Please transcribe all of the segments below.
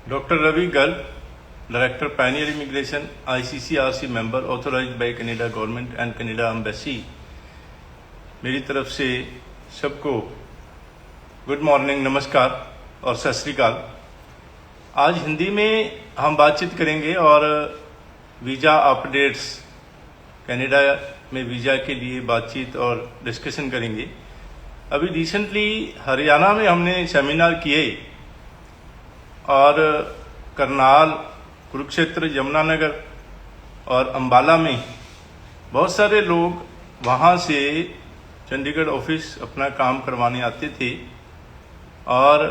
Dr. Ravi Garg, Director Pioneer Immigration, ICCRC member authorized by Canada Government and Canada Embassy। मेरी तरफ से सबको good morning, नमस्कार और सत श्री अकाल। आज हिंदी में हम बातचीत करेंगे और वीज़ा अपडेट्स, कनाडा में वीज़ा के लिए बातचीत और डिस्कशन करेंगे। अभी रिसेंटली हरियाणा में हमने सेमिनार किए और करनाल, कुरुक्षेत्र, यमुनानगर और अंबाला में बहुत सारे लोग वहाँ से चंडीगढ़ ऑफिस अपना काम करवाने आते थे और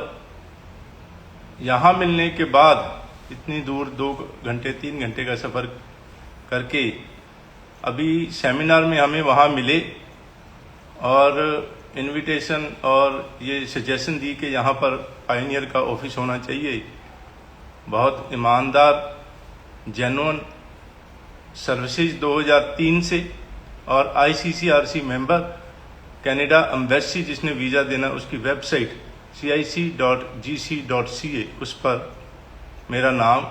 यहाँ मिलने के बाद इतनी दूर 2 घंटे 3 घंटे का सफ़र करके अभी सेमिनार में हमें वहाँ मिले और इनविटेशन और ये सजेशन दी कि यहाँ पर पायनियर का ऑफिस होना चाहिए। बहुत ईमानदार, जेन्युइन सर्विसेज 2003 से और आईसीसीआरसी मेंबर, कनाडा एम्बेसी जिसने वीज़ा देना उसकी वेबसाइट cic.gc.ca, उस पर मेरा नाम,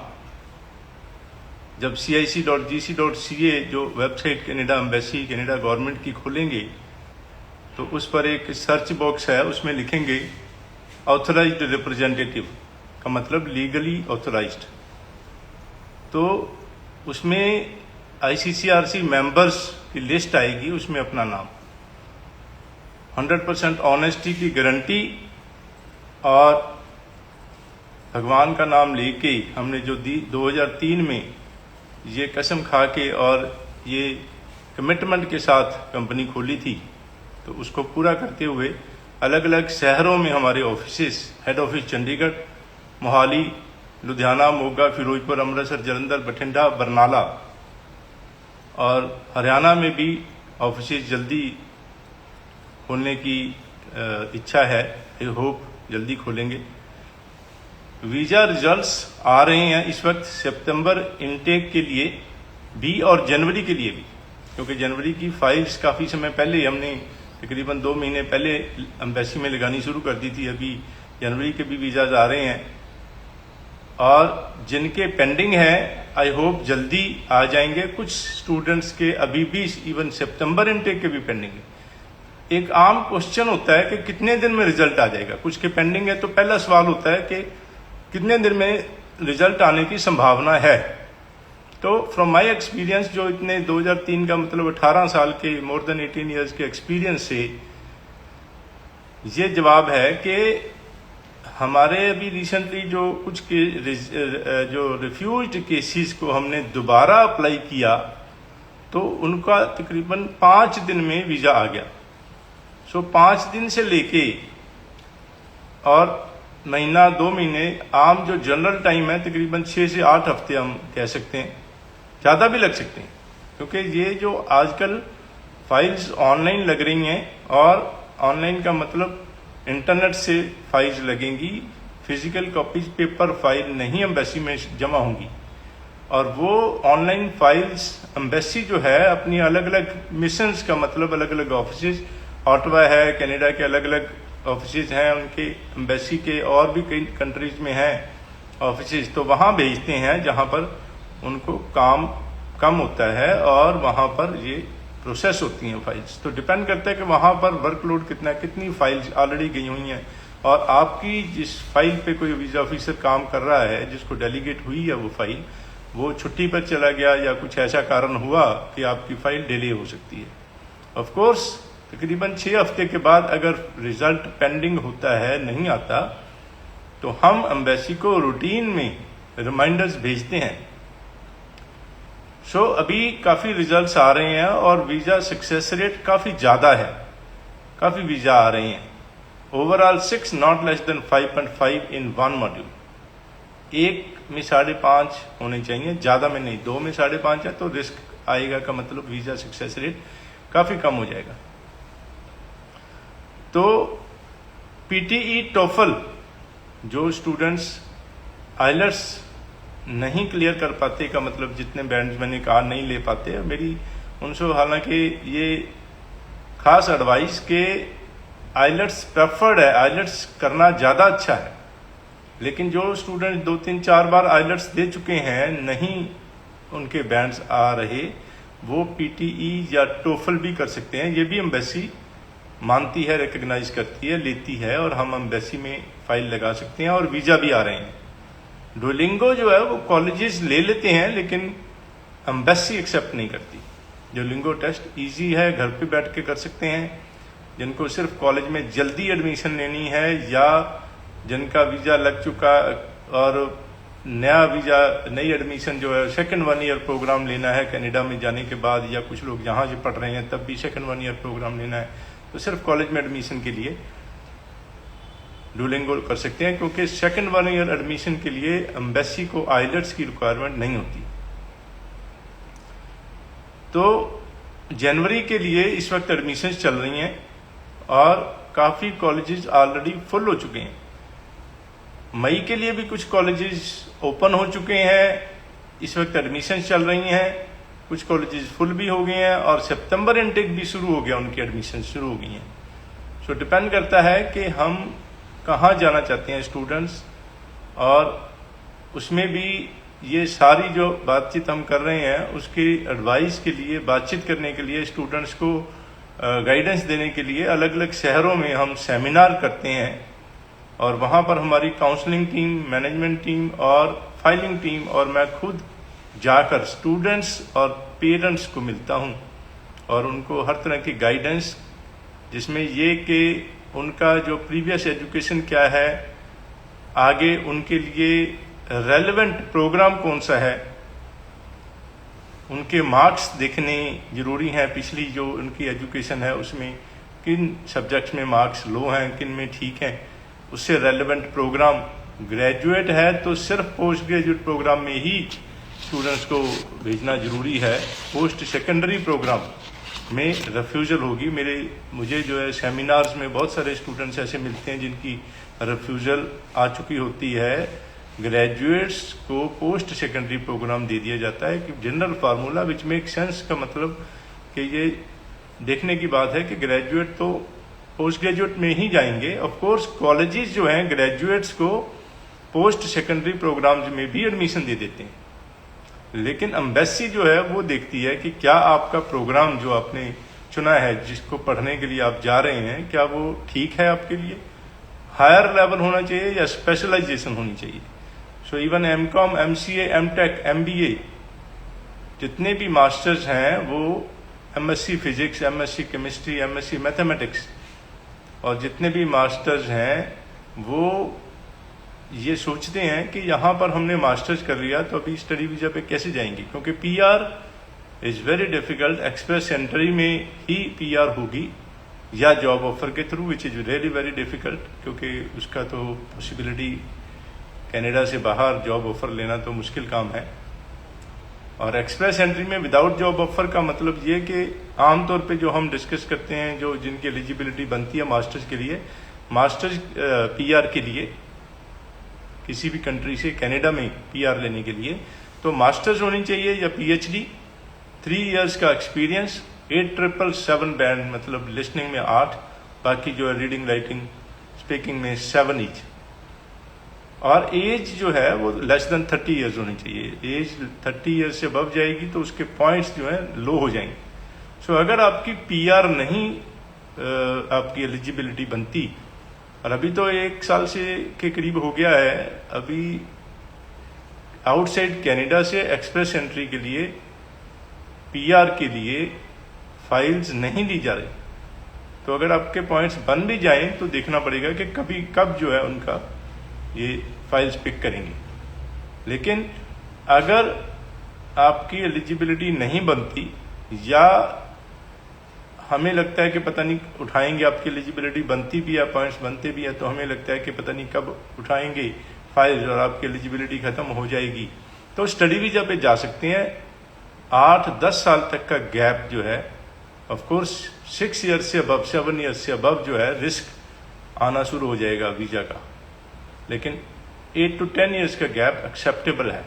जब cic.gc.ca जो website Canada embassy, Canada government की खोलेंगे तो उस पर एक सर्च बॉक्स है, उसमें लिखेंगे ऑथराइज्ड रिप्रेजेंटेटिव का मतलब लीगली ऑथराइज्ड, तो उसमें आईसीसीआरसी मेंबर्स की लिस्ट आएगी, उसमें अपना नाम, 100% ऑनेस्टी की गारंटी और भगवान का नाम लेके हमने जो दी 2003 में ये कसम खा के और ये कमिटमेंट के साथ कंपनी खोली थी, तो उसको पूरा करते हुए अलग अलग शहरों में हमारे offices, head office Chandigarh, Mohali, Ludhiana, Moga, Firozpur, Amritsar, Jalandhar, Bathinda, Barnala और हरियाणा में भी ऑफिसेस जल्दी खोलने की इच्छा है। आई होप जल्दी खोलेंगे। वीज़ा रिजल्ट्स आ रहे हैं इस वक्त सितंबर इनटेक के लिए भी और जनवरी के लिए भी, क्योंकि जनवरी की फाइल्स काफ़ी समय पहले हमने तकरीबन 2 महीने पहले एम्बेसी में लगानी शुरू कर दी थी। अभी जनवरी के भी वीज़ाज आ रहे हैं और जिनके पेंडिंग है आई होप जल्दी आ जाएंगे। कुछ स्टूडेंट्स के अभी भी इवन सितंबर इनटेक के भी पेंडिंग है। एक आम क्वेश्चन होता है कि कितने दिन में रिजल्ट आ जाएगा। कुछ के पेंडिंग है तो पहला सवाल होता है कि कितने दिन में रिजल्ट आने की संभावना है। तो फ्रॉम माय एक्सपीरियंस, जो इतने 2003 का मतलब 18 साल के, मोर देन 18 इयर्स के एक्सपीरियंस से ये जवाब है कि हमारे अभी रिसेंटली जो कुछ के जो रिफ्यूज्ड केसेस को हमने दोबारा अप्लाई किया तो उनका तकरीबन 5 दिन में वीज़ा आ गया। सो 5 दिन से लेके और महीना 2 महीने, आम जो जनरल टाइम है तकरीबन 6 से 8 हफ्ते हम कह सकते हैं, ज़्यादा भी लग सकते हैं, क्योंकि ये जो आजकल फाइल्स ऑनलाइन लग रही हैं और ऑनलाइन का मतलब इंटरनेट से फाइल्स लगेंगी, फिजिकल कॉपीज पेपर फाइल नहीं एम्बेसी में जमा होंगी। और वो ऑनलाइन फाइल्स एम्बेसी जो है अपनी अलग अलग मिशंस का मतलब अलग अलग ऑफिस, ऑटवा है, कनाडा के अलग अलग ऑफिस हैं उनके एम्बेसी के, और भी कई कंट्रीज में हैं ऑफिस, तो वहाँ भेजते हैं जहाँ पर उनको काम कम होता है और वहाँ पर ये प्रोसेस होती हैं फाइल्स। तो डिपेंड करता है कि वहाँ पर वर्कलोड कितना है, कितनी फाइल्स ऑलरेडी गई हुई हैं और आपकी जिस फाइल पे कोई वीज़ा ऑफिसर काम कर रहा है, जिसको डेलीगेट हुई है वो फाइल, वो छुट्टी पर चला गया या कुछ ऐसा कारण हुआ कि आपकी फाइल डिले हो सकती है। ऑफ कोर्स तकरीबन 6 हफ्ते के बाद अगर रिजल्ट पेंडिंग होता है, नहीं आता, तो हम एम्बेसी को रूटीन में रिमाइंडर्स भेजते हैं। अभी काफ़ी रिजल्ट्स आ रहे हैं और वीज़ा सक्सेस रेट काफ़ी ज़्यादा है, काफ़ी वीज़ा आ रहे हैं। Overall 6 not less than 5.5 in 1 module. 1 में 5.5 होने चाहिए, ज़्यादा में नहीं। 2 में 5.5 है तो रिस्क आएगा का मतलब वीज़ा सक्सेस रेट काफ़ी कम हो जाएगा। तो पीटीई टोफल जो स्टूडेंट्स आइलट्स नहीं क्लियर कर पाते का मतलब जितने बैंड्स मैंने कहा नहीं ले पाते, मेरी उनसे हालांकि ये खास एडवाइस के आइलट्स प्रेफर्ड है, आइलट्स करना ज़्यादा अच्छा है। लेकिन जो स्टूडेंट 2-3-4 बार आइलेट्स दे चुके हैं, नहीं उनके बैंड्स आ रहे, वो पीटीई या टोफल भी कर सकते हैं। ये भी एम्बेसी मानती है, रिकग्नाइज करती है, लेती है, और हम एम्बेसी में फाइल लगा सकते हैं और वीजा भी आ रहे हैं। डुओलिंगो जो है वो कॉलेजेस ले लेते हैं, लेकिन एम्बेसी एक्सेप्ट नहीं करती। डुओलिंगो टेस्ट इजी है, घर पे बैठ के कर सकते हैं। जिनको सिर्फ कॉलेज में जल्दी एडमिशन लेनी है, या जिनका वीजा लग चुका और नया वीजा, नई एडमिशन जो है सेकंड 1 ईयर प्रोग्राम लेना है कनाडा में जाने के बाद, या कुछ लोग यहाँ से पढ़ रहे हैं तब भी सेकंड 1 ईयर प्रोग्राम लेना है, तो सिर्फ कॉलेज में एडमिशन के लिए डुओलिंगो कर सकते हैं, क्योंकि सेकंड 1 ईयर एडमिशन के लिए एम्बेसी को आइलेट्स की रिक्वायरमेंट नहीं होती। तो जनवरी के लिए इस वक्त एडमिशन चल रही हैं और काफ़ी कॉलेजेस ऑलरेडी फुल हो चुके हैं। मई के लिए भी कुछ कॉलेजेस ओपन हो चुके हैं, इस वक्त एडमिशन चल रही हैं, कुछ कॉलेजेस फुल भी हो गए हैं, और सितंबर इनटेक भी शुरू हो गया, उनकी एडमिशन शुरू हो गई हैं। सो डिपेंड करता है कि हम कहाँ जाना चाहते हैं स्टूडेंट्स, और उसमें भी ये सारी जो बातचीत हम कर रहे हैं उसकी एडवाइस के लिए, बातचीत करने के लिए, स्टूडेंट्स को गाइडेंस देने के लिए अलग अलग शहरों में हम सेमिनार करते हैं, और वहाँ पर हमारी काउंसलिंग टीम, मैनेजमेंट टीम और फाइलिंग टीम और मैं खुद जाकर स्टूडेंट्स और पेरेंट्स को मिलता हूँ और उनको हर तरह की गाइडेंस, जिसमें ये कि उनका जो प्रीवियस एजुकेशन क्या है, आगे उनके लिए रेलेवेंट प्रोग्राम कौन सा है, उनके मार्क्स देखने जरूरी हैं, पिछली जो उनकी एजुकेशन है उसमें किन सब्जेक्ट्स में मार्क्स लो हैं, किन में ठीक हैं, उससे रेलेवेंट प्रोग्राम। ग्रेजुएट है तो सिर्फ पोस्ट ग्रेजुएट प्रोग्राम में ही स्टूडेंट्स को भेजना जरूरी है, पोस्ट सेकेंडरी प्रोग्राम में रिफ्यूजल होगी। मुझे जो है सेमिनार्स में बहुत सारे स्टूडेंट्स ऐसे मिलते हैं जिनकी रिफ्यूजल आ चुकी होती है। ग्रेजुएट्स को पोस्ट सेकेंडरी प्रोग्राम दे दिया जाता है कि general formula which make sense, का मतलब कि ये देखने की बात है कि ग्रेजुएट तो पोस्ट ग्रेजुएट में ही जाएंगे। ऑफ कोर्स कॉलेजेस जो हैं ग्रेजुएट्स को पोस्ट सेकेंडरी प्रोग्राम्स में भी एडमिशन दे देते हैं, लेकिन एम्बेसी जो है वो देखती है कि क्या आपका प्रोग्राम जो आपने चुना है, जिसको पढ़ने के लिए आप जा रहे हैं, क्या वो ठीक है आपके लिए, हायर लेवल होना चाहिए या स्पेशलाइजेशन होनी चाहिए। So even MCom, MCA, MTech, MBA, जितने भी मास्टर्स हैं वो MSc physics, MSc chemistry, MSc mathematics, और जितने भी मास्टर्स हैं वो ये सोचते हैं कि यहाँ पर हमने मास्टर्स कर लिया तो अभी स्टडी वीजा पे कैसे जाएंगे, क्योंकि PR is very difficult. Express entry में ही पीआर होगी या जॉब ऑफर के through, which is really very difficult, क्योंकि उसका तो पॉसिबिलिटी कनाडा से बाहर जॉब ऑफर लेना तो मुश्किल काम है। और एक्सप्रेस एंट्री में विदाउट जॉब ऑफर का मतलब ये कि आमतौर पे जो हम डिस्कस करते हैं, जो जिनकी एलिजिबिलिटी बनती है मास्टर्स के लिए, मास्टर्स पीआर के लिए किसी भी कंट्री से कनाडा में पीआर लेने के लिए, तो मास्टर्स होनी चाहिए या पीएचडी, 3 इयर्स का एक्सपीरियंस, 8777 बैंड, मतलब लिसनिंग में 8, बाकी जो है रीडिंग, राइटिंग, स्पीकिंग में 7 ईच, और एज जो है वो लेस देन 30 इयर्स होनी चाहिए। एज 30 इयर्स से अबव जाएगी तो उसके पॉइंट्स जो है लो हो जाएंगे। सो अगर आपकी पीआर नहीं आपकी एलिजिबिलिटी बनती, और अभी तो 1 साल से के करीब हो गया है, अभी आउटसाइड कनाडा से एक्सप्रेस एंट्री के लिए, पीआर के लिए फाइल्स नहीं ली जा रही, तो अगर आपके पॉइंट्स बन भी जाएं तो देखना पड़ेगा कि कब जो है उनका ये फाइल्स पिक करेंगे। लेकिन अगर आपकी एलिजिबिलिटी नहीं बनती, या हमें लगता है कि पता नहीं उठाएंगे, आपकी एलिजिबिलिटी बनती भी है, पॉइंट्स बनते भी है, तो हमें लगता है कि पता नहीं कब उठाएंगे फाइल्स और आपकी एलिजिबिलिटी खत्म हो जाएगी, तो स्टडी वीजा पे जा सकते हैं। 8-10 साल तक का गैप जो है, ऑफ कोर्स 6 ईयर्स से अबव, 7 ईयर्स से अबव जो है रिस्क आना शुरू हो जाएगा वीजा का, लेकिन 8 to 10 ईयर्स का गैप एक्सेप्टेबल है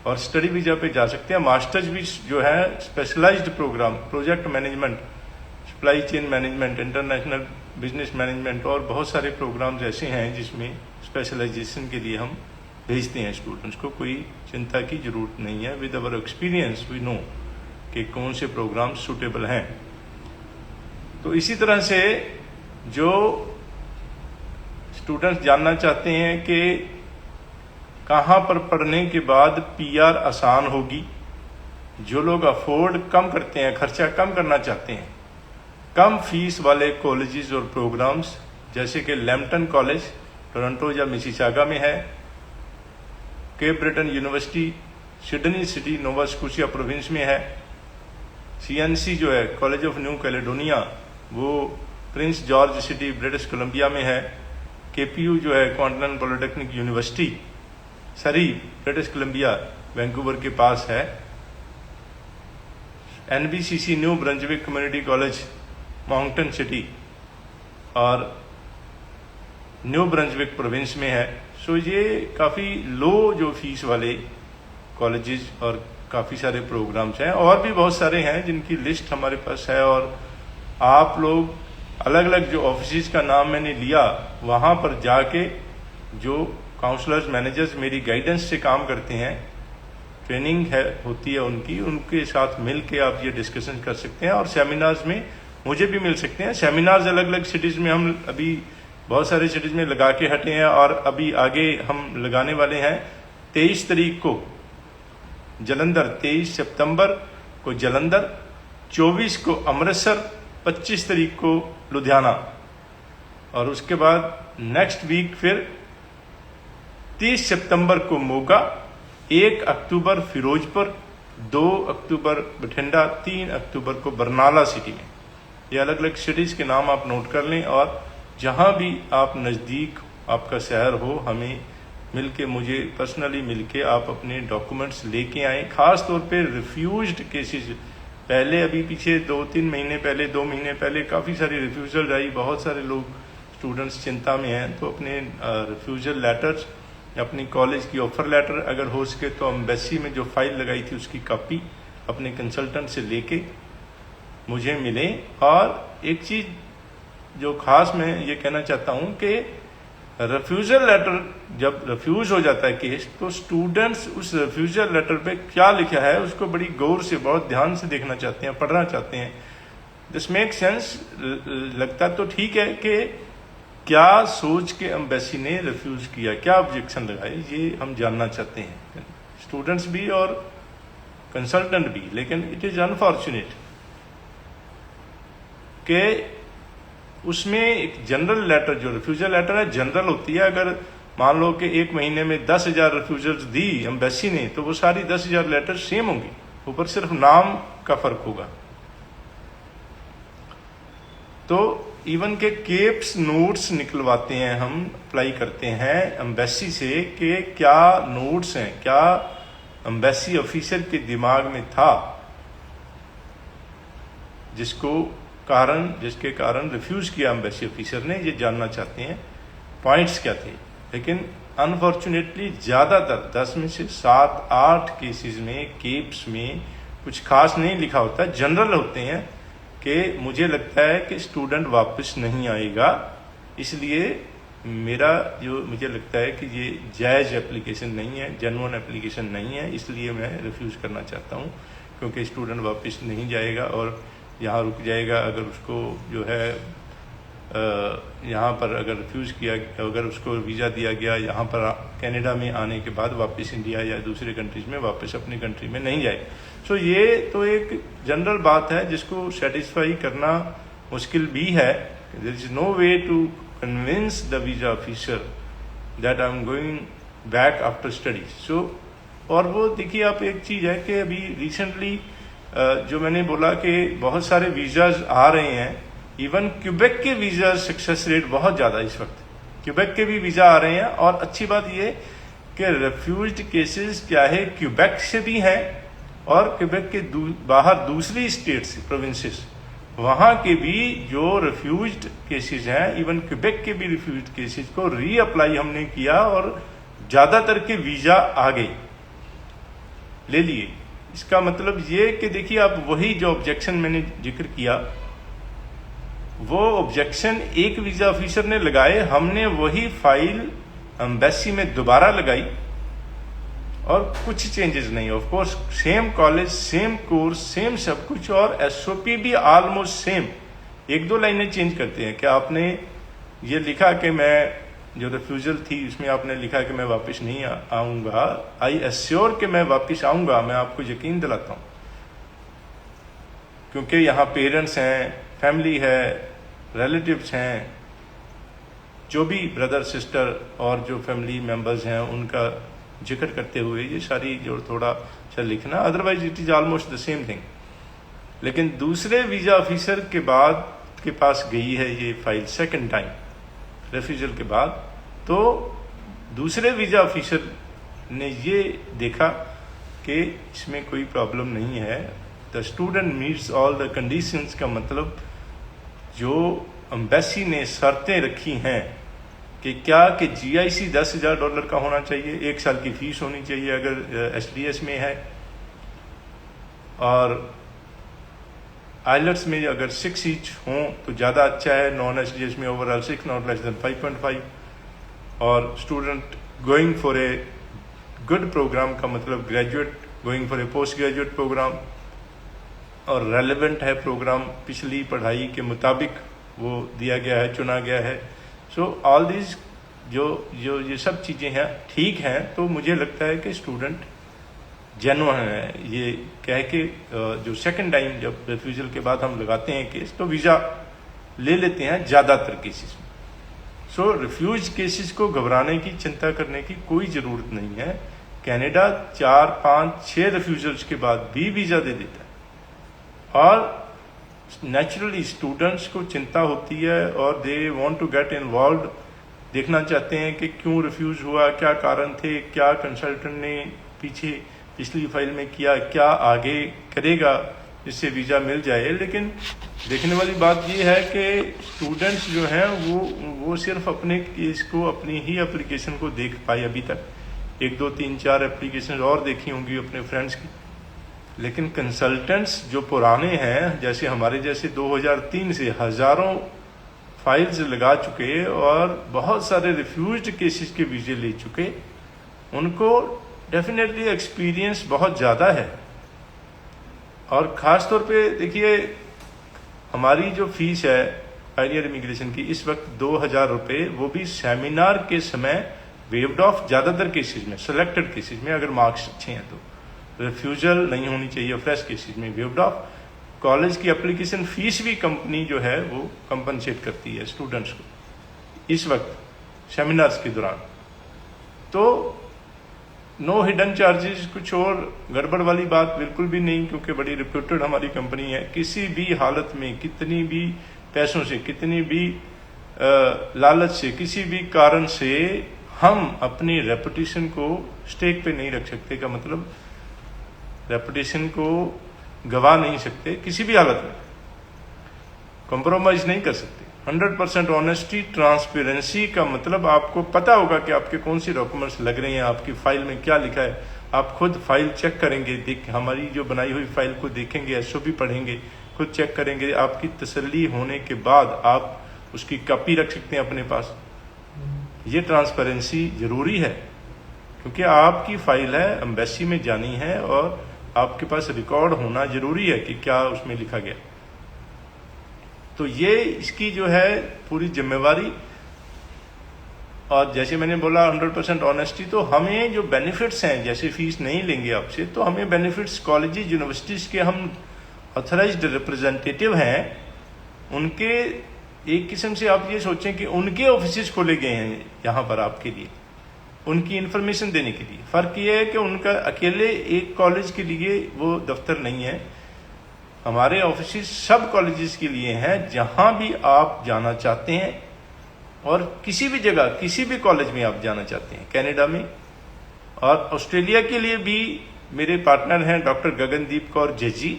और स्टडी वीजा पे जा सकते हैं। मास्टर्स भी जो है specialized program, project management, supply chain management, international business management और बहुत सारे प्रोग्राम्स ऐसे हैं जिसमें स्पेशलाइजेशन के लिए हम भेजते हैं स्टूडेंट्स को। कोई चिंता की जरूरत नहीं है। With our experience we know कि कौन से प्रोग्राम सूटेबल हैं। तो इसी तरह से जो स्टूडेंट्स जानना चाहते हैं कि कहाँ पर पढ़ने के बाद पीआर आसान होगी, जो लोग अफोर्ड कम करते हैं, खर्चा कम करना चाहते हैं, कम फीस वाले कॉलेजेस और प्रोग्राम्स जैसे कि लैम्पटन कॉलेज टोरंटो या मिसिसागा में है, Cape Breton University Sydney City Nova Scotia province में है, सीएनसी जो है कॉलेज ऑफ न्यू कैलेडोनिया वो Prince George City British Columbia में है, केपीयू जो है Kwantlen Polytechnic University Surrey British Columbia Vancouver के पास है, NBCC New Brunswick Community College Moncton city और न्यू ब्रंजविक प्रोविंस में है। सो ये काफ़ी लो जो फीस वाले कॉलेजेस और काफ़ी सारे प्रोग्राम्स हैं, और भी बहुत सारे हैं जिनकी लिस्ट हमारे पास है। और आप लोग अलग अलग जो ऑफिस का नाम मैंने लिया वहाँ पर जाके जो काउंसलर्स मैनेजर्स मेरी गाइडेंस से काम करते हैं, ट्रेनिंग है होती है उनके साथ मिल के आप ये डिस्कशन कर सकते हैं। और सेमिनार्स में मुझे भी मिल सकते हैं। सेमिनार्स अलग अलग सिटीज़ में हम अभी बहुत सारे सिटीज़ में लगा के हटे हैं और अभी आगे हम लगाने वाले हैं। 23 तारीख को जलंधर, 23 सितंबर को जलंधर, 24 को अमृतसर, 25 तारीख को लुधियाना, और उसके बाद नेक्स्ट वीक फिर 30 सितंबर को मोगा, 1 अक्टूबर फिरोजपुर, 2 अक्टूबर बठिंडा, 3 अक्टूबर को बरनाला सिटी में। ये अलग अलग सिटीज़ के नाम आप नोट कर लें, और जहां भी आप नज़दीक आपका शहर हो, हमें मिलके, मुझे पर्सनली मिलके आप अपने डॉक्यूमेंट्स लेके आए। खास तौर पे रिफ्यूज्ड केसेस, पहले अभी पीछे 2-3 महीने पहले, 2 महीने पहले काफ़ी सारी रिफ्यूजल आई, बहुत सारे लोग स्टूडेंट्स चिंता में हैं। तो अपने रिफ्यूजल लेटर्स, अपनी कॉलेज की ऑफर लेटर, अगर हो सके तो एम्बेसी में जो फाइल लगाई थी उसकी कॉपी अपने कंसल्टेंट से लेके मुझे मिले। और एक चीज़ जो खास मैं ये कहना चाहता हूँ कि रिफ्यूजल लेटर जब रिफ्यूज हो जाता है केस, तो स्टूडेंट्स उस रिफ्यूजल लेटर पे क्या लिखा है उसको बड़ी गौर से, बहुत ध्यान से देखना चाहते हैं, पढ़ना चाहते हैं। This make sense. लगता तो ठीक है कि क्या सोच के एम्बेसी ने रिफ्यूज किया, क्या ऑब्जेक्शन लगाए, ये हम जानना चाहते हैं, स्टूडेंट्स भी और कंसल्टेंट भी। लेकिन इट इज अनफॉर्चुनेट कि उसमें एक जनरल लेटर, जो रिफ्यूजल लेटर है जनरल होती है। अगर मान लो कि 1 महीने में 10,000 रिफ्यूजल्स दी एम्बेसी ने, तो वो सारी 10,000 लेटर सेम होंगी, ऊपर सिर्फ नाम का फर्क होगा। तो इवन के केप्स नोट्स निकलवाते हैं, हम अप्लाई करते हैं एम्बेसी से कि क्या नोट्स हैं, क्या एम्बेसी ऑफिसर के दिमाग में था जिसके कारण रिफ्यूज किया एम्बेसी ऑफिसर ने, ये जानना चाहते हैं पॉइंट्स क्या थे। लेकिन अनफॉर्चुनेटली ज़्यादातर 10 में से 7-8 केसेस में केप्स में कुछ खास नहीं लिखा होता, जनरल होते हैं कि मुझे लगता है कि स्टूडेंट वापस नहीं आएगा, इसलिए मेरा जो मुझे लगता है कि ये जायज़ एप्लीकेशन नहीं है, जेन्युइन एप्लीकेशन नहीं है, इसलिए मैं रिफ्यूज़ करना चाहता हूँ, क्योंकि स्टूडेंट वापस नहीं जाएगा और यहाँ रुक जाएगा। अगर उसको जो है यहाँ पर अगर रिफ्यूज़ किया, अगर उसको वीज़ा दिया गया, यहाँ पर कनाडा में आने के बाद वापस इंडिया या दूसरे कंट्रीज में वापस अपनी कंट्री में नहीं जाए। सो ये तो एक जनरल बात है जिसको सेटिस्फाई करना मुश्किल भी है। There is no way to convince the visa officer that I am going back after studies. So और वो देखिए, आप एक चीज़ है कि अभी रिसेंटली जो मैंने बोला कि बहुत सारे वीज़ाज आ रहे हैं, इवन क्यूबेक के वीज़ा सक्सेस रेट बहुत ज़्यादा इस वक्त, क्यूबेक के भी वीज़ा आ रहे हैं। और अच्छी बात ये कि रिफ्यूज्ड केसेस क्या है, क्यूबेक से भी हैं और क्यूबेक के बाहर दूसरी स्टेट्स, प्रोविंसेस, वहाँ के भी जो रिफ्यूज्ड केसेस हैं, इवन क्यूबेक के भी रिफ्यूज्ड केसेस को रीअप्लाई हमने किया और ज़्यादातर के वीज़ा आ गए, ले लिए। इसका मतलब ये कि देखिए, आप वही जो ऑब्जेक्शन मैंने जिक्र किया, वो ऑब्जेक्शन एक वीज़ा ऑफिसर ने लगाए, हमने वही फाइल एम्बेसी में दोबारा लगाई और कुछ चेंजेस नहीं। Of course same college, same course, same सब कुछ, और एसओपी भी ऑलमोस्ट सेम। एक दो लाइनें चेंज करते हैं। क्या आपने ये लिखा कि मैं जो रिफ्यूजल थी उसमें आपने लिखा कि मैं वापस नहीं आऊंगा। आई एश्योर कि मैं वापस आऊंगा, मैं आपको यकीन दिलाता हूं, क्योंकि यहाँ पेरेंट्स हैं, फैमिली है, रिलेटिव्स हैं, जो भी ब्रदर सिस्टर और जो फैमिली मेंबर्स हैं उनका जिक्र करते हुए ये सारी जो थोड़ा सा लिखना, otherwise it is almost the same thing. लेकिन दूसरे वीजा ऑफिसर के बाद के पास गई है ये फाइल सेकंड टाइम रेफ्यूजल के बाद, तो दूसरे वीजा ऑफिसर ने ये देखा कि इसमें कोई प्रॉब्लम नहीं है, the student meets all the conditions. का मतलब जो एम्बेसी ने शर्तें रखी हैं कि क्या कि GIC $10,000 का होना चाहिए, 1 साल की फीस होनी चाहिए अगर SDS में है, और आइलट्स में अगर 6 ईच हों तो ज़्यादा अच्छा है, नॉन SDS में ओवरऑल 6 नॉट लेस देन 5.5, और student going for a good program का मतलब graduate going for a post graduate program, और रेलेवेंट है प्रोग्राम, पिछली पढ़ाई के मुताबिक वो दिया गया है, चुना गया है। सो ऑल दिस जो ये सब चीज़ें हैं ठीक हैं, तो मुझे लगता है कि स्टूडेंट जेन्युइन है। ये कह के जो सेकंड टाइम जब रिफ्यूजल के बाद हम लगाते हैं केस, तो वीज़ा ले लेते हैं ज़्यादातर केसेस में। सो रिफ्यूज केसेस को घबराने की, चिंता करने की कोई ज़रूरत नहीं है। कनाडा 4, 5, 6 रिफ्यूजल्स के बाद भी वीज़ा दे देता है, और नेचुरली स्टूडेंट्स को चिंता होती है और they want to get involve, देखना चाहते हैं कि क्यों रिफ्यूज हुआ, क्या कारण थे, क्या कंसल्टेंट ने पिछली फाइल में किया, क्या आगे करेगा जिससे वीज़ा मिल जाए। लेकिन देखने वाली बात यह है कि स्टूडेंट्स जो हैं वो सिर्फ अपने केस को, अपनी ही एप्लीकेशन को देख पाए अभी तक। 1, 2, 3, 4 एप्लीकेशन और देखी होंगी अपने फ्रेंड्स की, लेकिन कंसल्टेंट्स जो पुराने हैं, जैसे हमारे जैसे 2003 से हज़ारों फाइल्स लगा चुके और बहुत सारे रिफ्यूज्ड केसेस के वीज़े ले चुके, उनको डेफिनेटली एक्सपीरियंस बहुत ज़्यादा है। और ख़ास तौर पे देखिए, हमारी जो फीस है पायनियर इमिग्रेशन की इस वक्त 2,000 रुपये, वो भी सेमिनार के समय वेव्ड ऑफ, ज़्यादातर केसेस में, सेलेक्टेड केसेस में अगर मार्क्स अच्छे हैं तो। रिफ्यूजल नहीं होनी चाहिए, फ्रेश केसेस में वेव्ड ऑफ। कॉलेज की एप्लीकेशन फीस भी कंपनी जो है वो कंपनसेट करती है स्टूडेंट्स को इस वक्त सेमिनार्स के दौरान। तो नो हिडन चार्जेस, कुछ और गड़बड़ वाली बात बिल्कुल भी नहीं, क्योंकि बड़ी रिप्यूटेड हमारी कंपनी है। किसी भी हालत में, कितनी भी पैसों से, कितनी भी लालच से, किसी भी कारण से हम अपनी रेपुटेशन को स्टेक पे नहीं रख सकते। का मतलब रेपुटेशन को गवा नहीं सकते, किसी भी हालत में कॉम्प्रोमाइज नहीं कर सकते। 100% ऑनेस्टी, ट्रांसपेरेंसी का मतलब आपको पता होगा कि आपके कौन से डॉक्यूमेंट्स लग रहे हैं, आपकी फाइल में क्या लिखा है। आप खुद फाइल चेक करेंगे, हमारी जो बनाई हुई फाइल को देखेंगे, SOP पढ़ेंगे, खुद चेक करेंगे। आपकी तसल्ली होने के बाद आप उसकी कॉपी रख सकते हैं अपने पास। ये ट्रांसपेरेंसी जरूरी है, क्योंकि आपकी फाइल है, एम्बेसी में जानी है, और आपके पास रिकॉर्ड होना जरूरी है कि क्या उसमें लिखा गया। तो ये इसकी जो है पूरी जिम्मेवारी। और जैसे मैंने बोला 100% ऑनेस्टी, तो हमें जो बेनिफिट्स हैं, जैसे फीस नहीं लेंगे आपसे, तो हमें बेनिफिट्स कॉलेजेस, यूनिवर्सिटीज के हम ऑथराइज्ड रिप्रेजेंटेटिव हैं, उनके एक किस्म से आप ये सोचें कि उनके ऑफिस खोले गए हैं यहाँ पर आपके लिए, उनकी इंफॉर्मेशन देने के लिए। फर्क ये है कि उनका अकेले एक कॉलेज के लिए वो दफ्तर नहीं है, हमारे ऑफिस सब कॉलेजेस के लिए हैं, जहां भी आप जाना चाहते हैं और किसी भी जगह, किसी भी कॉलेज में आप जाना चाहते हैं कनाडा में। और ऑस्ट्रेलिया के लिए भी मेरे पार्टनर हैं डॉक्टर गगनदीप कौर जजी,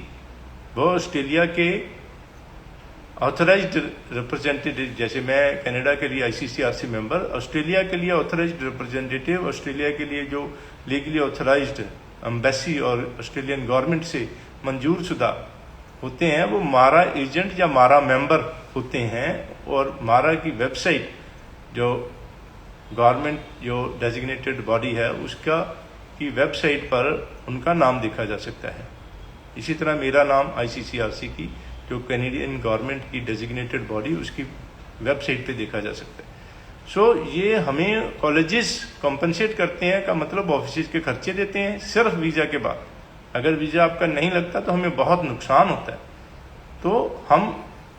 वो ऑस्ट्रेलिया के ऑथराइज्ड रिप्रेजेंटेटिव, जैसे मैं कनाडा के लिए ICCRC मेंबर, ऑस्ट्रेलिया के लिए ऑथराइज्ड रिप्रेजेंटेटिव, ऑस्ट्रेलिया के लिए जो लीगली ऑथराइज्ड एम्बेसी और ऑस्ट्रेलियन गवर्नमेंट से मंजूर शुदा होते हैं, वो मारा एजेंट या मारा मेंबर होते हैं। और मारा की वेबसाइट जो गवर्नमेंट जो डेजिग्नेटेड बॉडी है उसका की वेबसाइट पर उनका नाम देखा जा सकता है। इसी तरह मेरा नाम ICCRC की जो कैनेडियन गवर्नमेंट की डेजिग्नेटेड बॉडी उसकी वेबसाइट पे देखा जा सकता है। सो ये हमें कॉलेजेस कॉम्पनसेट करते हैं, का मतलब ऑफिस के खर्चे देते हैं सिर्फ वीज़ा के बाद। अगर वीज़ा आपका नहीं लगता तो हमें बहुत नुकसान होता है। तो हम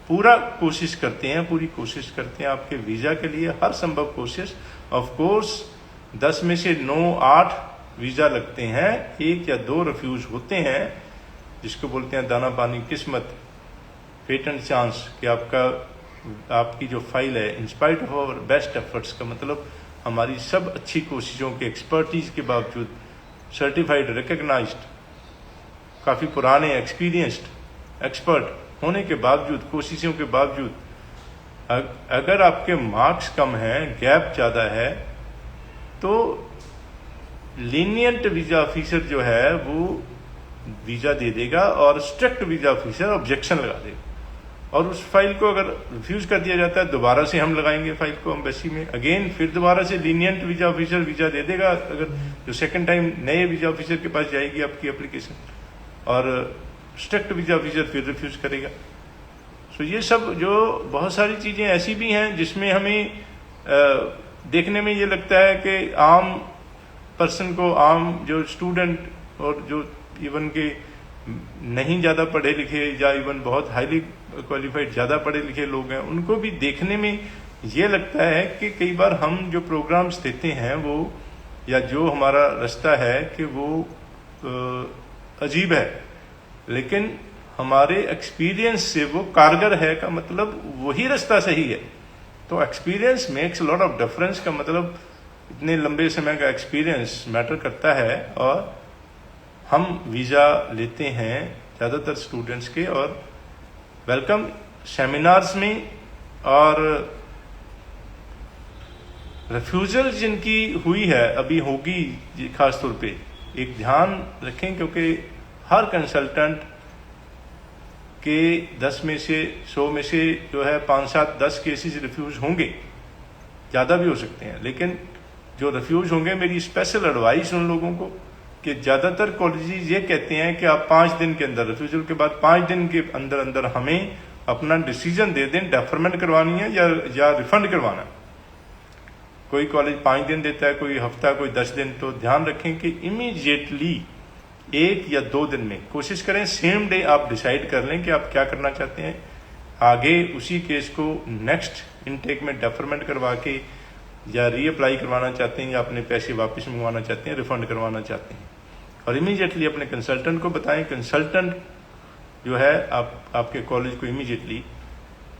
पूरी कोशिश करते हैं आपके वीज़ा के लिए, हर संभव कोशिश। ऑफ कोर्स 10 में से 9-8 वीज़ा लगते हैं, 1 या 2 रिफ्यूज होते हैं, जिसको बोलते हैं दाना पानी किस्मत, फेट एंड चांस, कि आपकी जो फाइल है in spite of our best efforts, का मतलब हमारी सब अच्छी कोशिशों के एक्सपर्टीज के बावजूद, सर्टिफाइड रिकग्नाइज्ड, काफ़ी पुराने एक्सपीरियंस्ड एक्सपर्ट होने के बावजूद, कोशिशों के बावजूद, अगर आपके मार्क्स कम हैं, गैप ज़्यादा है, तो लीनियंट वीज़ा ऑफिसर जो है वो वीज़ा दे देगा और स्ट्रिक्ट वीज़ा ऑफिसर ऑब्जेक्शन लगा देगा। और उस फाइल को अगर रिफ्यूज कर दिया जाता है, दोबारा से हम लगाएंगे फाइल को एम्बेसी में, अगेन फिर दोबारा से लीनियंट वीज़ा ऑफिसर वीज़ा दे देगा, अगर जो सेकंड टाइम नए वीज़ा ऑफिसर के पास जाएगी आपकी एप्लीकेशन, और स्ट्रिक्ट वीज़ा ऑफिसर फिर रिफ्यूज करेगा। सो ये सब जो बहुत सारी चीज़ें ऐसी भी हैं जिसमें हमें देखने में ये लगता है कि आम पर्सन को, आम जो स्टूडेंट और जो इवन के नहीं ज़्यादा पढ़े लिखे या इवन बहुत हाईली क्वालिफाइड ज़्यादा पढ़े लिखे लोग हैं, उनको भी देखने में ये लगता है कि कई बार हम जो प्रोग्राम्स देते हैं वो, या जो हमारा रास्ता है कि वो अजीब है, लेकिन हमारे एक्सपीरियंस से वो कारगर है, का मतलब वही रास्ता सही है। तो experience makes lot of difference, का मतलब इतने लंबे समय का एक्सपीरियंस मैटर करता है। और हम वीज़ा लेते हैं ज़्यादातर स्टूडेंट्स के, और वेलकम सेमिनार्स में, और रिफ्यूजल जिनकी हुई है, अभी होगी खास तौर पे, एक ध्यान रखें, क्योंकि हर कंसल्टेंट के 10 में से 100 में से जो है 5-7-10 केसेस रिफ्यूज होंगे, ज़्यादा भी हो सकते हैं, लेकिन जो रिफ्यूज होंगे, मेरी स्पेशल एडवाइस उन लोगों को कि ज़्यादातर कॉलेजेस ये कहते हैं कि आप 5 दिन के अंदर, रिफ्यूजल के बाद 5 दिन के अंदर अंदर हमें अपना डिसीजन दे दें, डेफरमेंट करवानी है या रिफंड करवाना है। कोई कॉलेज 5 दिन देता है, कोई हफ्ता, कोई 10 दिन। तो ध्यान रखें कि इमीडिएटली 1 या 2 दिन में कोशिश करें, सेम डे आप डिसाइड कर लें कि आप क्या करना चाहते हैं, आगे उसी केस को नेक्स्ट इनटेक में डेफरमेंट करवा के या रीअप्लाई करवाना चाहते हैं, या अपने पैसे वापस मंगवाना चाहते हैं, रिफंड करवाना चाहते हैं, और इमीडिएटली अपने कंसल्टेंट को बताएं। कंसल्टेंट जो है आपके कॉलेज को इमीडिएटली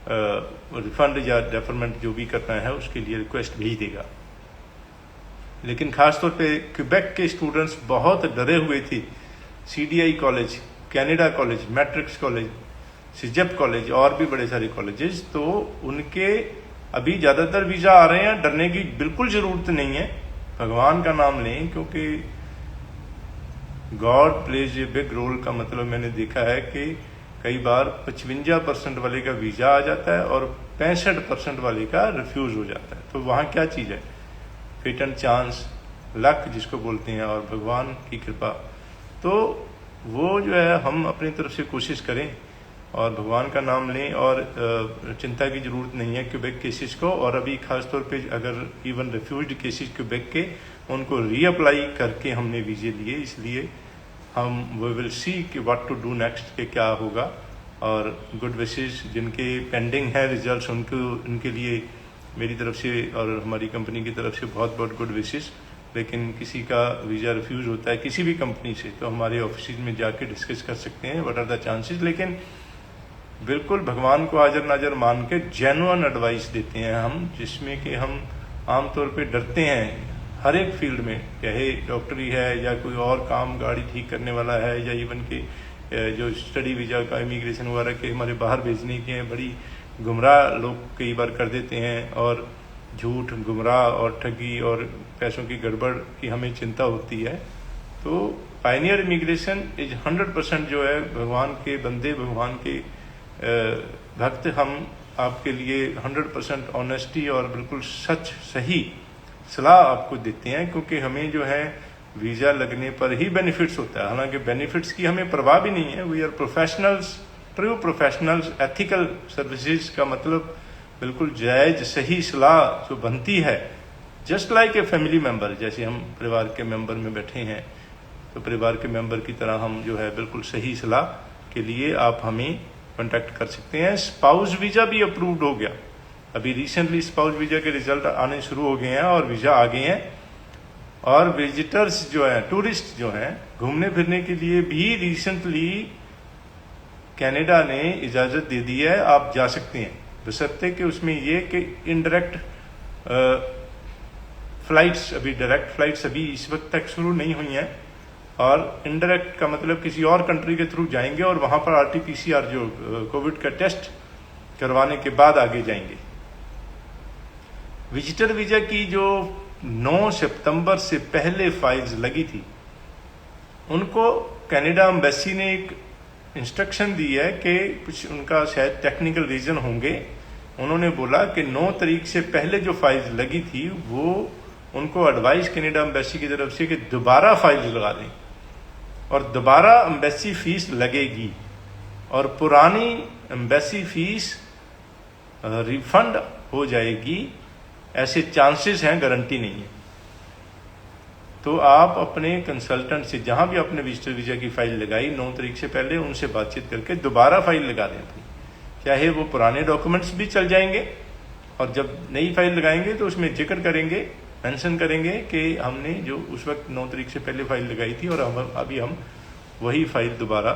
रिफंड या डेफरमेंट जो भी करना है उसके लिए रिक्वेस्ट भेज देगा। लेकिन खासतौर पे क्वेबेक के स्टूडेंट्स बहुत डरे हुए थे। CDI college, Canada college, Matrix college, CEGEP college और भी बड़े सारे कॉलेजेस, तो उनके अभी ज़्यादातर वीज़ा आ रहे हैं। डरने की बिल्कुल ज़रूरत नहीं है, भगवान का नाम लें, क्योंकि God plays a big role. का मतलब मैंने देखा है कि कई बार 55% वाले का वीज़ा आ जाता है और 65% वाले का रिफ्यूज हो जाता है। तो वहाँ क्या चीज़ है? फेट एंड चांस, लक जिसको बोलते हैं, और भगवान की कृपा। तो वो जो है हम अपनी तरफ से कोशिश करें और भगवान का नाम लें, और चिंता की ज़रूरत नहीं है क्वेबेक केसेस को। और अभी खास तौर पे अगर इवन रिफ्यूज्ड केसेस क्वेबेक के, उनको रीअप्लाई करके हमने वीज़े लिए, इसलिए हम वी विल सी कि व्हाट टू डू नेक्स्ट, के क्या होगा। और गुड विशेस जिनके पेंडिंग है रिजल्ट्स, उनके लिए मेरी तरफ से और हमारी कंपनी की तरफ से बहुत बहुत गुड विशेस। लेकिन किसी का वीज़ा रिफ्यूज़ होता है किसी भी कंपनी से, तो हमारे ऑफिस में जाके डिस्कस कर सकते हैं व्हाट आर द चांसेस। लेकिन बिल्कुल भगवान को हाजिर नाजर मान के जेन्युइन एडवाइस देते हैं हम, जिसमें कि हम आमतौर पे डरते हैं हर एक फील्ड में, चाहे डॉक्टरी है या कोई और काम, गाड़ी ठीक करने वाला है, या इवन के जो स्टडी वीज़ा का, इमिग्रेशन वगैरह के हमारे बाहर भेजने के हैं, बड़ी गुमराह लोग कई बार कर देते हैं, और झूठ, गुमराह और ठगी और पैसों की गड़बड़ की हमें चिंता होती है। तो पायनियर इमिग्रेशन इज 100% जो है भगवान के बंदे, भगवान के भक्त, हम आपके लिए 100% ऑनेस्टी और बिल्कुल सच सही सलाह आपको देते हैं, क्योंकि हमें जो है वीज़ा लगने पर ही बेनिफिट्स होता है। हालांकि बेनिफिट्स की हमें परवाह भी नहीं है। We are professionals, true professionals. Ethical services का मतलब बिल्कुल जायज़ सही सलाह जो बनती है, just like a family member. जैसे हम परिवार के मेंबर में बैठे हैं तो परिवार के मेंबर की तरह हम जो है बिल्कुल सही सलाह के लिए आप हमें कॉन्टैक्ट कर सकते हैं। स्पाउस वीज़ा भी अप्रूव्ड हो गया। अभी रिसेंटली स्पाउस वीज़ा के रिजल्ट आने शुरू हो गए हैं और वीज़ा आ गए हैं। और विजिटर्स जो हैं, टूरिस्ट जो हैं, घूमने फिरने के लिए भी रिसेंटली कनाडा ने इजाज़त दे दी है, आप जा सकते हैं। बशर्ते कि उसमें ये कि इनडायरेक्ट फ्लाइट्स, अभी डायरेक्ट फ्लाइट्स अभी इस वक्त तक शुरू नहीं हुई हैं, और इनडायरेक्ट का मतलब किसी और कंट्री के थ्रू जाएंगे और वहां पर RT-PCR जो कोविड का टेस्ट करवाने के बाद आगे जाएंगे। विजिटर वीजा की जो 9 सितंबर से पहले फाइल्स लगी थी, उनको कनाडा एम्बेसी ने एक इंस्ट्रक्शन दी है कि कुछ उनका शायद टेक्निकल रीजन होंगे। उन्होंने बोला कि 9 तारीख से पहले जो फाइल्स लगी थी वो उनको एडवाइस कनाडा एम्बेसी की तरफ से कि दोबारा फाइल्स लगा दें, और दोबारा एम्बेसी फीस लगेगी और पुरानी एम्बेसी फीस रिफंड हो जाएगी। ऐसे चांसेस हैं, गारंटी नहीं है। तो आप अपने कंसल्टेंट से, जहां भी आपने विजिटर वीजा की फाइल लगाई 9 तारीख से पहले, उनसे बातचीत करके दोबारा फाइल लगा दें अपनी। चाहे वो पुराने डॉक्यूमेंट्स भी चल जाएंगे, और जब नई फाइल लगाएंगे तो उसमें जिक्र करेंगे, मेंशन करेंगे कि हमने जो उस वक्त 9 तारीख से पहले फाइल लगाई थी और अभी हम वही फाइल दोबारा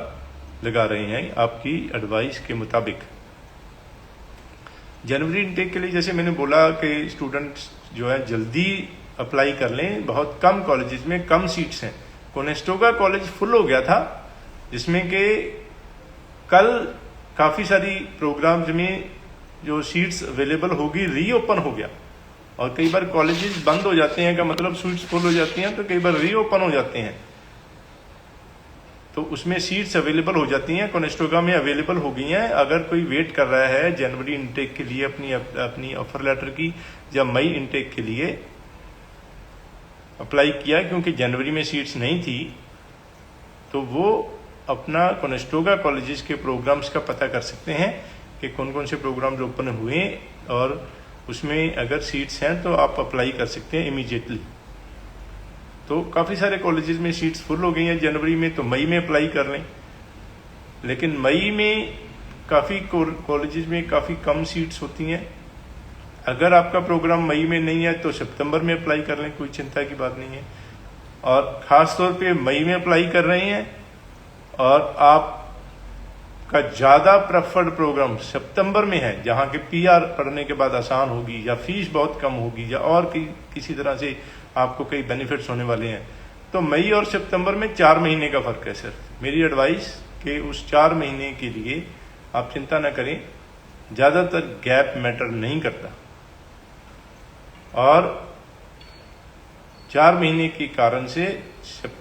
लगा रहे हैं आपकी एडवाइस के मुताबिक। जनवरी इनटेक के लिए जैसे मैंने बोला कि स्टूडेंट्स जो है जल्दी अप्लाई कर लें। बहुत कम कॉलेजेस में कम सीट्स हैं। कोनेस्टोगा कॉलेज फुल हो गया था, जिसमें कि कल काफ़ी सारी प्रोग्राम्स में जो सीट्स अवेलेबल होगी रीओपन हो गया। और कई बार कॉलेजेस बंद हो जाते हैं का मतलब सीट्स फुल हो जाती हैं, तो कई बार रीओपन हो जाते हैं तो उसमें सीट्स अवेलेबल हो जाती हैं। कोनेस्टोगा में अवेलेबल हो गई हैं। अगर कोई वेट कर रहा है जनवरी इनटेक के लिए अपनी ऑफर लेटर की, या मई इनटेक के लिए अप्लाई किया क्योंकि जनवरी में सीट्स नहीं थी, तो वो अपना कोनेस्टोगा कॉलेजेस के प्रोग्राम्स का पता कर सकते हैं कि कौन कौन से प्रोग्राम्स ओपन हुए, और उसमें अगर सीट्स हैं तो आप अप्लाई कर सकते हैं इमीडिएटली। तो काफ़ी सारे कॉलेजेस में सीट्स फुल हो गई हैं जनवरी में, तो मई में अप्लाई कर लें। लेकिन मई में काफ़ी कॉलेजेस में काफ़ी कम सीट्स होती हैं। अगर आपका प्रोग्राम मई में नहीं है तो सितंबर में अप्लाई कर लें, कोई चिंता की बात नहीं है। और ख़ास तौर पे मई में अप्लाई कर रहे हैं और आपका ज़्यादा प्रेफर्ड प्रोग्राम सितंबर में है, जहाँ के PR पढ़ने के बाद आसान होगी, या फीस बहुत कम होगी, या और किसी तरह से आपको कई बेनिफिट्स होने वाले हैं, तो मई और सितंबर में 4 महीने का फर्क है सर। मेरी एडवाइस कि उस 4 महीने के लिए आप चिंता न करें, ज़्यादातर गैप मैटर नहीं करता। और 4 महीने के कारण से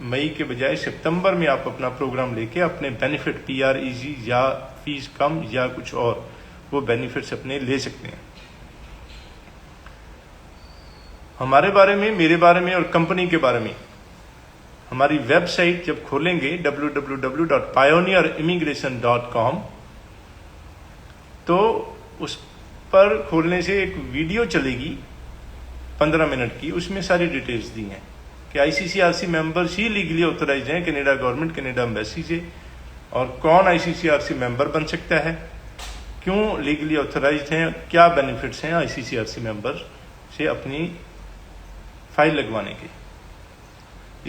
मई के बजाय सितंबर में आप अपना प्रोग्राम लेके अपने बेनिफिट PR इजी या फीस कम या कुछ और वो बेनिफिट्स अपने ले सकते हैं। हमारे बारे में, मेरे बारे में और कंपनी के बारे में हमारी वेबसाइट जब खोलेंगे www.pioneerimmigration.com, तो उस पर खोलने से एक वीडियो चलेगी 15 मिनट की। उसमें सारी डिटेल्स दी हैं कि ICCRC मेंबर्स ही लीगली ऑथराइज हैं कनाडा गवर्नमेंट, कनाडा एम्बेसी से, और कौन ICCRC मेंबर बन सकता है, क्यों लीगली ऑथराइज हैं, क्या बेनिफिट्स हैं ICCRC मेंबर से अपनी फाइल लगवाने के।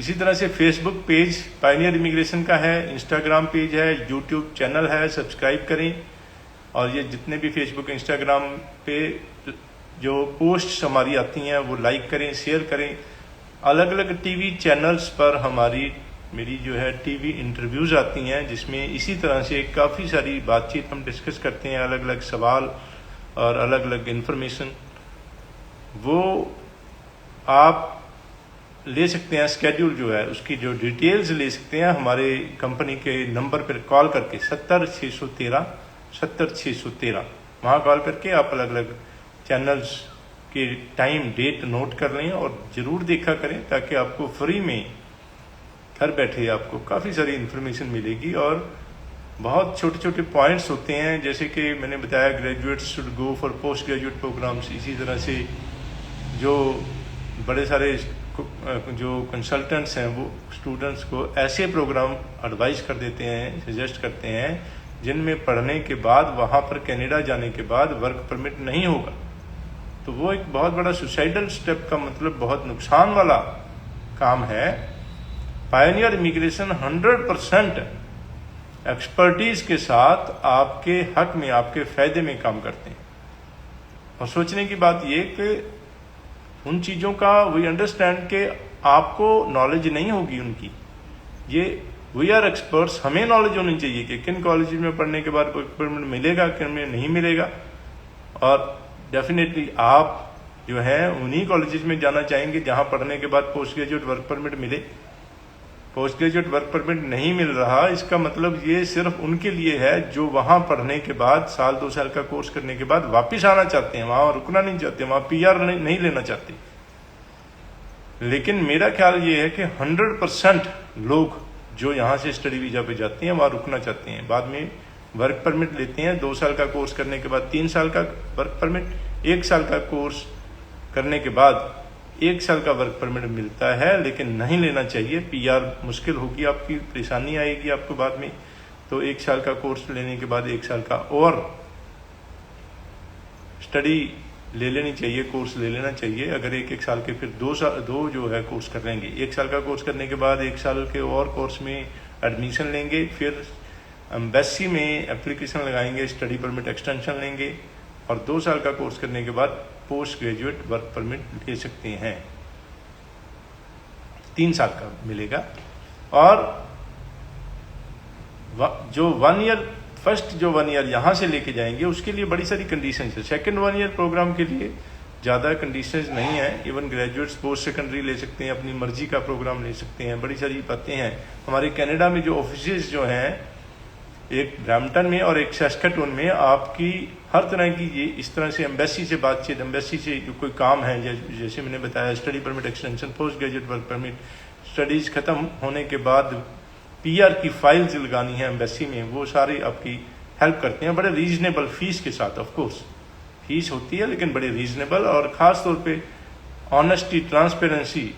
इसी तरह से फेसबुक पेज पायनियर इमिग्रेशन का है, इंस्टाग्राम पेज है, यूट्यूब चैनल है, सब्सक्राइब करें। और ये जितने भी फेसबुक इंस्टाग्राम पे जो पोस्ट्स हमारी आती हैं वो लाइक करें, शेयर करें। अलग अलग टीवी चैनल्स पर मेरी जो है टीवी इंटरव्यूज़ आती हैं, जिसमें इसी तरह से काफ़ी सारी बातचीत हम डिस्कस करते हैं, अलग अलग सवाल और अलग अलग इन्फॉर्मेशन वो आप ले सकते हैं। स्केड्यूल जो है उसकी जो डिटेल्स ले सकते हैं हमारे कंपनी के नंबर पर कॉल करके 70 613 वहाँ कॉल करके आप अलग अलग चैनल्स के टाइम डेट नोट कर लें और ज़रूर देखा करें, ताकि आपको फ्री में घर बैठे आपको काफ़ी सारी इन्फॉर्मेशन मिलेगी। और बहुत छोटे छोटे पॉइंट्स होते हैं, जैसे कि मैंने बताया graduates should go for post graduate programs. इसी तरह से जो बड़े सारे जो कंसल्टेंट्स हैं वो स्टूडेंट्स को ऐसे प्रोग्राम एडवाइस कर देते हैं, सजेस्ट करते हैं जिनमें पढ़ने के बाद वहाँ पर कनाडा जाने के बाद वर्क परमिट नहीं होगा। तो वो एक बहुत बड़ा सुसाइडल स्टेप का मतलब बहुत नुकसान वाला काम है। पायनियर इमिग्रेशन 100% एक्सपर्टीज के साथ आपके हक में, आपके फायदे में काम करते हैं। और सोचने की बात ये कि उन चीज़ों का वी अंडरस्टैंड कि आपको नॉलेज नहीं होगी उनकी, ये वी आर एक्सपर्ट्स, हमें नॉलेज होनी चाहिए कि किन कॉलेज में पढ़ने के बाद वर्क परमिट मिलेगा, किन में नहीं मिलेगा। और डेफिनेटली आप जो है उन्हीं कॉलेजेस में जाना चाहेंगे जहां पढ़ने के बाद पोस्ट ग्रेजुएट वर्क परमिट मिले। पोस्ट ग्रेजुएट वर्क परमिट नहीं मिल रहा, इसका मतलब ये सिर्फ उनके लिए है जो वहां पढ़ने के बाद साल 2 साल का कोर्स करने के बाद वापस आना चाहते हैं, वहां रुकना नहीं चाहते, वहां PR नहीं लेना चाहते। लेकिन मेरा ख्याल ये है कि 100% लोग जो यहाँ से स्टडी वीजा पे जाते हैं वहां रुकना चाहते हैं, बाद में वर्क परमिट लेते हैं। 2 साल का कोर्स करने के बाद 3 साल का वर्क परमिट, 1 साल का कोर्स करने के बाद 1 साल का वर्क परमिट मिलता है। लेकिन नहीं लेना चाहिए, PR मुश्किल होगी, आपकी परेशानी आएगी आपको बाद में। तो 1 साल का कोर्स लेने के बाद 1 साल का और स्टडी ले लेनी चाहिए, कोर्स ले लेना चाहिए। अगर 1 साल के फिर 2 जो है कोर्स कर लेंगे, 1 साल का कोर्स करने के बाद 1 साल के और कोर्स में एडमिशन लेंगे, फिर एम्बेसी में एप्लीकेशन लगाएंगे, स्टडी परमिट एक्सटेंशन लेंगे और 2 साल का कोर्स करने के बाद पोस्ट ग्रेजुएट वर्क परमिट ले सकते हैं, 3 साल का मिलेगा। और जो 1 ईयर फर्स्ट जो 1 ईयर यहाँ से लेके जाएंगे उसके लिए बड़ी सारी कंडीशंस है। सेकंड 1 ईयर प्रोग्राम के लिए ज़्यादा कंडीशंस नहीं है, इवन ग्रेजुएट्स पोस्ट सेकेंडरी ले सकते हैं, अपनी मर्जी का प्रोग्राम ले सकते हैं, बड़ी सारी बातें हैं। हमारे कनाडा में जो ऑफिस जो हैं, एक ब्रैम्पटन में और एक सैस्केटून में, आपकी हर तरह की ये इस तरह से एम्बेसी से बातचीत, एम्बेसी से जो कोई काम है, जैसे मैंने बताया study permit extension, post graduate work permit, studies खत्म होने के बाद PR की फाइल्स लगानी है एम्बेसी में, वो सारी आपकी हेल्प करते हैं बड़े रीजनेबल फीस के साथ। ऑफ कोर्स फीस होती है लेकिन बड़े रीजनेबल, और ख़ास तौर पे ऑनेस्टी, ट्रांसपेरेंसी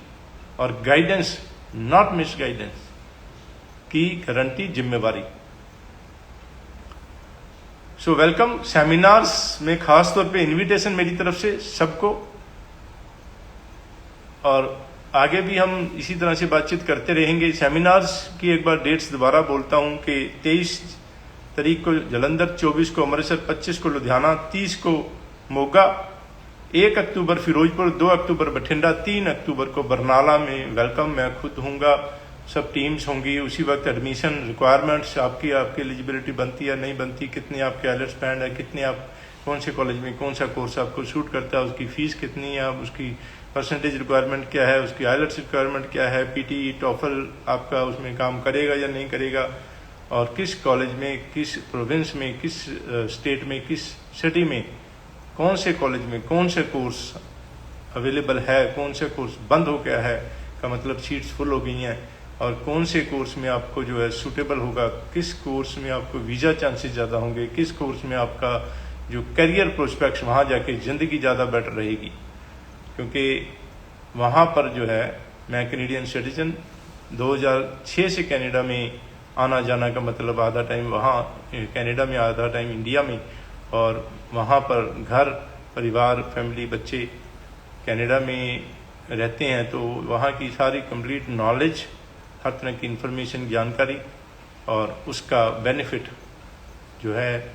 और गाइडेंस, नॉट मिस गाइडेंस की गारंटी, जिम्मेवारी। सो वेलकम सेमिनार्स में, खास तौर पे इनविटेशन मेरी तरफ से सबको, और आगे भी हम इसी तरह से बातचीत करते रहेंगे। सेमिनार्स की एक बार डेट्स दोबारा बोलता हूं कि 23 तारीख को जलंधर, 24 को अमृतसर, 25 को लुधियाना, 30 को मोगा, 1 अक्टूबर फिरोजपुर, 2 अक्टूबर बठिंडा, 3 अक्टूबर को बरनाला में वेलकम मैं खुद हूँगा, सब टीम्स होंगी। उसी वक्त एडमिशन रिक्वायरमेंट्स, आपकी एलिजिबिलिटी बनती है नहीं बनती, कितनी आपके आइलेट्स बैंड है, कितने आप कौन से कॉलेज में कौन सा कोर्स आपको सूट करता है, उसकी फीस कितनी है, उसकी परसेंटेज रिक्वायरमेंट क्या है, उसकी आइलेट्स रिक्वायरमेंट क्या है, PTE टॉफल आपका उसमें काम करेगा या नहीं करेगा, और किस कॉलेज में, किस प्रोविंस में, किस स्टेट में, किस सिटी में, कौन से कॉलेज में कौन से कोर्स अवेलेबल है, कौन से कोर्स बंद हो गया है, का मतलब सीट्स फुल हो गई हैं, और कौन से कोर्स में आपको जो है सूटेबल होगा, किस कोर्स में आपको वीज़ा चांसेस ज़्यादा होंगे, किस कोर्स में आपका जो करियर प्रोस्पेक्ट्स वहाँ जाके ज़िंदगी ज़्यादा बेटर रहेगी। क्योंकि वहाँ पर जो है, मैं कैनेडियन सिटीजन, 2006 से कनाडा में आना जाना का मतलब आधा टाइम वहाँ कनाडा में, आधा टाइम इंडिया में, और वहाँ पर घर परिवार, फैमिली, बच्चे कनाडा में रहते हैं, तो वहाँ की सारी कंप्लीट नॉलेज, हर तरह की इंफॉर्मेशन, जानकारी और उसका बेनिफिट जो है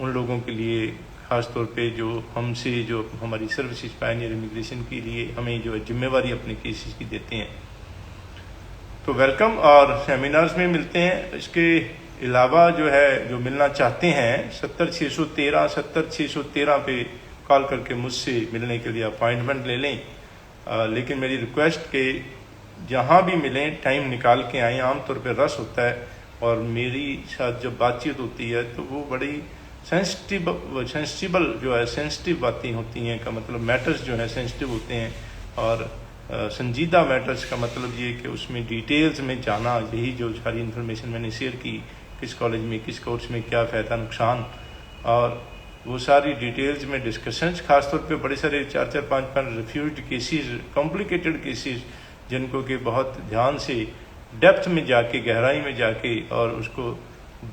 उन लोगों के लिए, ख़ास तौर पे जो हमसे, जो हमारी सर्विसेज पायनियर इमिग्रेशन के लिए हमें जो जिम्मेवारी अपने केसेस की देते हैं, तो वेलकम। और सेमिनार्स में मिलते हैं। इसके अलावा जो है, जो मिलना चाहते हैं, 70-613 पे कॉल करके मुझसे मिलने के लिए अपॉइंटमेंट ले लें। लेकिन मेरी रिक्वेस्ट के जहाँ भी मिलें टाइम निकाल के आएँ। आमतौर पे रश होता है और मेरी साथ जब बातचीत होती है तो वो बड़ी सेंसिटिबल जो है सेंसिटिव बातें होती हैं, का मतलब मैटर्स जो है सेंसिटिव होते हैं, और संजीदा मैटर्स का मतलब ये कि उसमें डिटेल्स में जाना, यही जो सारी इन्फॉर्मेशन मैंने शेयर की, किस कॉलेज में किस कोर्स में क्या फ़ायदा नुकसान, और वो सारी डिटेल्स में डिस्कशंस, खासतौर पे बड़े सारे 4-4, 5-5 रिफ्यूज्ड केसेस, कॉम्प्लिकेटेड केसेस, जिनको कि बहुत ध्यान से डेप्थ में जाके, गहराई में जाके और उसको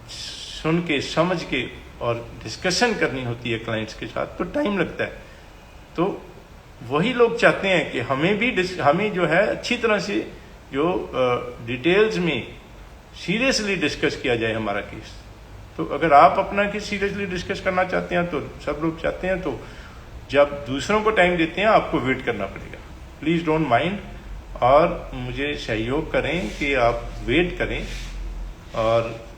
सुन के समझ के और डिस्कशन करनी होती है क्लाइंट्स के साथ, तो टाइम लगता है। तो वही लोग चाहते हैं कि हमें जो है अच्छी तरह से जो डिटेल्स में सीरियसली डिस्कस किया जाए हमारा केस। तो अगर आप अपना केस सीरियसली डिस्कस करना चाहते हैं, तो सब लोग चाहते हैं, तो जब दूसरों को टाइम देते हैं आपको वेट करना पड़ेगा। प्लीज़ डोंट माइंड, और मुझे सहयोग करें कि आप वेट करें, और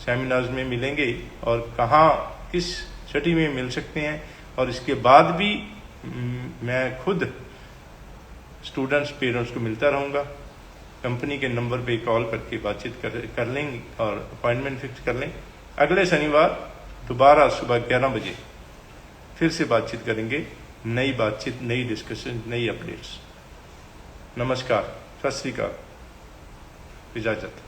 सेमिनार्स में मिलेंगे और कहाँ किस सिटी में मिल सकते हैं। और इसके बाद भी मैं खुद स्टूडेंट्स पेरेंट्स को मिलता रहूँगा। कंपनी के नंबर पे कॉल करके बातचीत कर लेंगे और अपॉइंटमेंट फिक्स कर लें। अगले शनिवार दोबारा सुबह 11 बजे फिर से बातचीत करेंगे, नई बातचीत, नई डिस्कशन, नई अपडेट्स। नमस्कार, सत श्री अकाल, इजाजत।